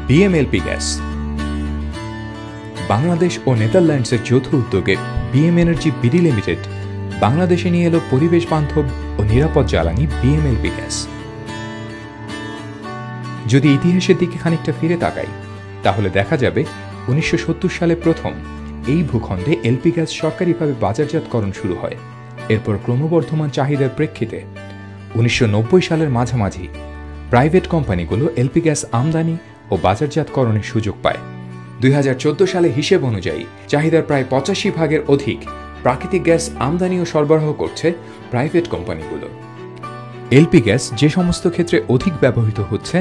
বিএমএলপি gas Bangladesh ও নেদারল্যান্ডসের যৌথ উদ্যোগে বিএম এনার্জি বিডি লিমিটেড বাংলাদেশে নিয়ে এলো পরিবেশ বান্ধব ও নিরাপদ জ্বালানি বিএমএলপি গ্যাস। যদি ইতিহাসের দিকে খানিকটা ফিরে তাকাই তাহলে দেখা যাবে 1970 সালে প্রথম এই ভূখণ্ডে এলপি গ্যাস সরকারিভাবে বাজারজাতকরণ শুরু হয়। এরপর ক্রমবর্ধমান চাহিদার প্রেক্ষিতে 1990 সালের মাঝামাঝি প্রাইভেট কোম্পানিগুলো এলপি গ্যাস আমদানি ও বাজারজাতকরণের সুযোগ পায়। 2014 সালে হিসেব অনুযায়ী চাহিদার প্রায় 85% অধিক প্রাকৃতিক গ্যাস আমদানি ও সরবরাহ করছে প্রাইভেট কোম্পানিগুলো। এলপি গ্যাস যে সমস্ত ক্ষেত্রে অধিক ব্যবহৃত হচ্ছে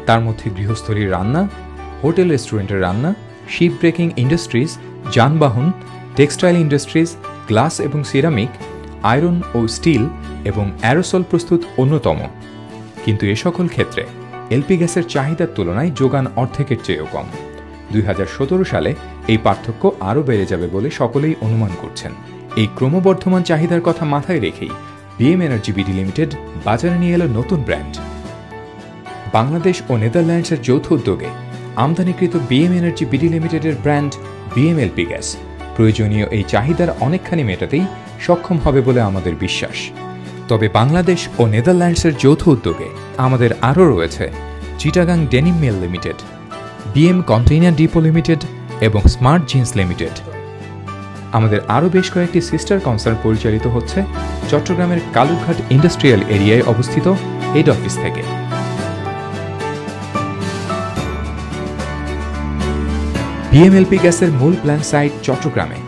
তার মধ্যে গৃহস্থলীর রান্না, হোটেল রেস্টুরেন্টের রান্না, শিপ ব্রেকিং ইন্ডাস্ট্রিজ, যানবাহন, টেক্সটাইল ইন্ডাস্ট্রিজ, গ্লাস এবং সিরামিক, আয়রন ও স্টিল এবং অ্যারোসল প্রস্তুত অন্যতম। কিন্তু এ সকল ক্ষেত্রে এলপি গ্যাসের চাহিদার তুলনায় যোগান অর্ধেকের চেয়েও কম। 2017 সালে এই পার্থক্য আরও বেড়ে যাবে বলে সকলেই অনুমান করছেন। এই ক্রমবর্ধমান চাহিদার কথা মাথায় রেখেই বিএম এনার্জি বিডি লিমিটেড বাজারে নিয়ে এলো নতুন ব্র্যান্ড। বাংলাদেশ ও নেদারল্যান্ডসের যৌথ উদ্যোগে আমদানিকৃত বিএম এনার্জি বিডি লিমিটেডের ব্র্যান্ড বিএমএলপি গ্যাস প্রয়োজনীয় এই চাহিদার অনেকখানি মেটাতেই সক্ষম হবে বলে আমাদের বিশ্বাস। তবে বাংলাদেশ ও নেদারল্যান্ডসের যৌথ উদ্যোগে আমাদের আরও রয়েছে Chittagong denim mill limited, BM container depot limited এবং স্মার্ট জিন্স লিমিটেড। আমাদের আরও বেশ কয়েকটি সিস্টার কনসার্ন পরিচালিত হচ্ছে চট্টগ্রামের কালুরঘাট ইন্ডাস্ট্রিয়াল এরিয়ায় অবস্থিত হেড অফিস থেকে। বিএমএলপি গ্যাসের মূল প্ল্যান্ট সাইট চট্টগ্রামে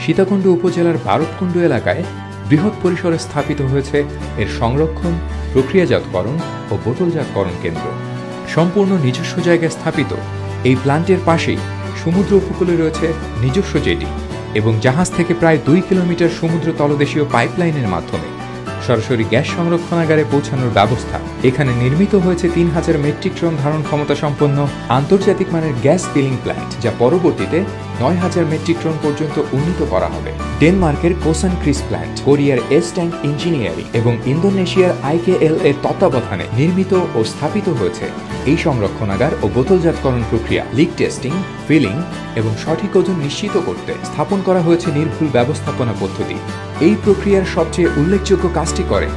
সীতাকুণ্ড উপজেলার ভারতকুণ্ড এলাকায় বৃহৎ পরিসরে স্থাপিত হয়েছে এর সংরক্ষণ, প্রক্রিয়াজাতকরণ ও বোতলজাতকরণ কেন্দ্র। সম্পূর্ণ নিজস্ব জায়গায় স্থাপিত এই প্ল্যান্টের পাশেই সমুদ্র উপকূলে রয়েছে নিজস্ব জেটি এবং জাহাজ থেকে প্রায় 2 কিলোমিটার সমুদ্র তলদেশীয় পাইপলাইনের মাধ্যমে সরাসরি গ্যাস সংরক্ষণাগারে পৌঁছানোর ব্যবস্থা। এখানে নির্মিত হয়েছে 3000 মেট্রিক টন ধারণ ক্ষমতা সম্পন্ন আন্তর্জাতিক মানের গ্যাস ফিলিং প্ল্যান্ট, যা পরবর্তীতে 9000 মেট্রিক টন পর্যন্ত উন্নীত করা হবে। ডেনমার্কের কোসান ক্রিস প্ল্যান্ট, কোরিয়ার এস ট্যাঙ্ক ইঞ্জিনিয়ারিং এবং ইন্দোনেশিয়ার আইকেএল এর তত্ত্বাবধানে নির্মিত ও স্থাপিত হয়েছে এই সংরক্ষণাগার ও বোতলজাতকরণ প্রক্রিয়া। লিক টেস্টিং, ফিলিং এবং সঠিক ওজন নিশ্চিত করতে স্থাপন করা হয়েছে নির্ভুল ব্যবস্থাপনা পদ্ধতি। এই প্রক্রিয়ার সবচেয়ে উল্লেখযোগ্য কাজটি করে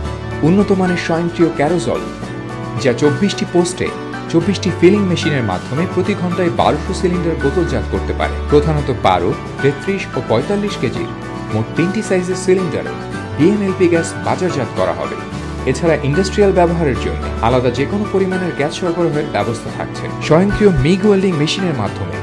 উন্নত মানের স্বয়ংক্রিয় ক্যারোজল, যা 24টি পোস্টে 24টি ফিলিং মেশিনের মাধ্যমে প্রতি ঘন্টায় 1200 সিলিন্ডার বোতলজাত করতে পারে। প্রধানত 12, 33 ও 45 কেজির মোট 3টি সাইজের সিলিন্ডার বিএমএলপি গ্যাস বাজারজাত করা হবে। এছাড়া ইন্ডাস্ট্রিয়াল ব্যবহারের জন্য আলাদা যে কোনো পরিমাণের গ্যাস সরবরাহের ব্যবস্থা থাকছে। স্বয়ংক্রিয় মিগ ওয়েল্ডিং মেশিনের মাধ্যমে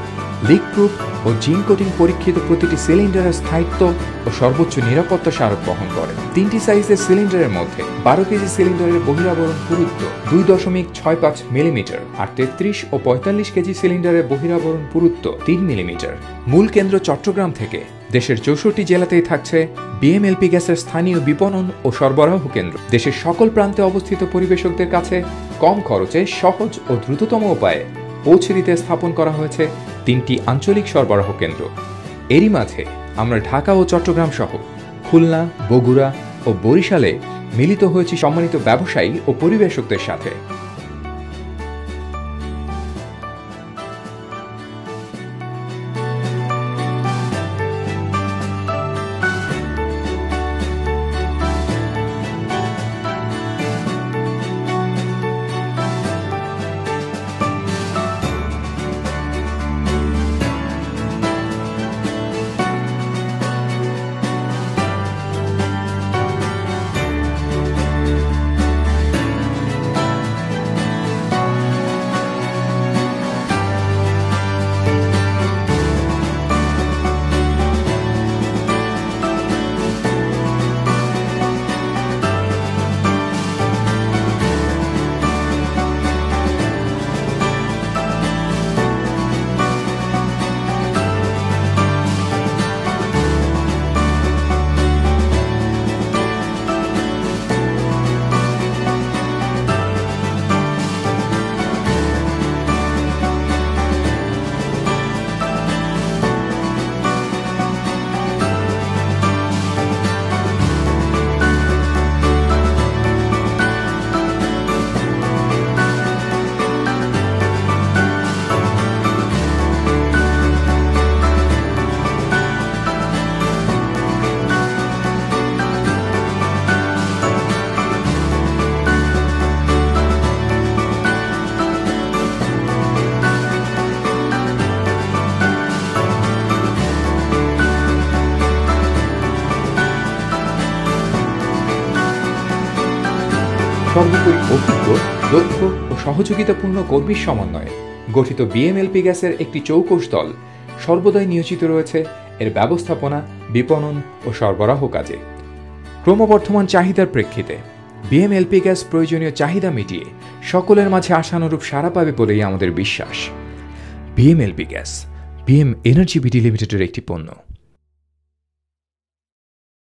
লিক প্রুফ ও জিন কোটিং পরীক্ষিত প্রতিটি সিলিন্ডারের স্থায়িত্ব ও সর্বোচ্চ নিরাপত্তা স্মারক বহন করে। 3টি সাইজের সিলিন্ডারের মধ্যে 12 কেজি সিলিন্ডারের বহিরাবরণ পুরুত্ব 2.65 মিলিমিটার আর 33 ও 45 কেজি সিলিন্ডারের বহিরাবরণ পুরুত্ব 3 মিলিমিটার। মূল কেন্দ্র চট্টগ্রাম থেকে দেশের 64টি জেলাতেই থাকছে বিএমএলপি গ্যাসের স্থানীয় বিপণন ও সরবরাহ কেন্দ্র। দেশের সকল প্রান্তে অবস্থিত পরিবেশকদের কাছে কম খরচে, সহজ ও দ্রুততম উপায়ে পৌঁছে দিতে স্থাপন করা হয়েছে 3টি আঞ্চলিক সরবরাহ কেন্দ্র। এরই মাঝে আমরা ঢাকা ও চট্টগ্রাম সহ খুলনা, বগুড়া ও বরিশালে মিলিত হয়েছি সম্মানিত ব্যবসায়ী ও পরিবেশকদের সাথে। সর্বোপরি অভিজ্ঞ, দক্ষ ও সহযোগিতাপূর্ণ কর্মীর সমন্বয়ে গঠিত বিএমএলপি গ্যাসের একটি চৌকস দল সর্বদাই নিয়োজিত রয়েছে এর ব্যবস্থাপনা, বিপণন ও সরবরাহ কাজে। ক্রমবর্ধমান চাহিদার প্রেক্ষিতে বিএমএলপি গ্যাস প্রয়োজনীয় চাহিদা মিটিয়ে সকলের মাঝে আশানুরূপ সাড়া পাবে বলেই আমাদের বিশ্বাস। বিএমএলপি গ্যাস, বিএম এনার্জি বিডি লিমিটেডের একটি পণ্য।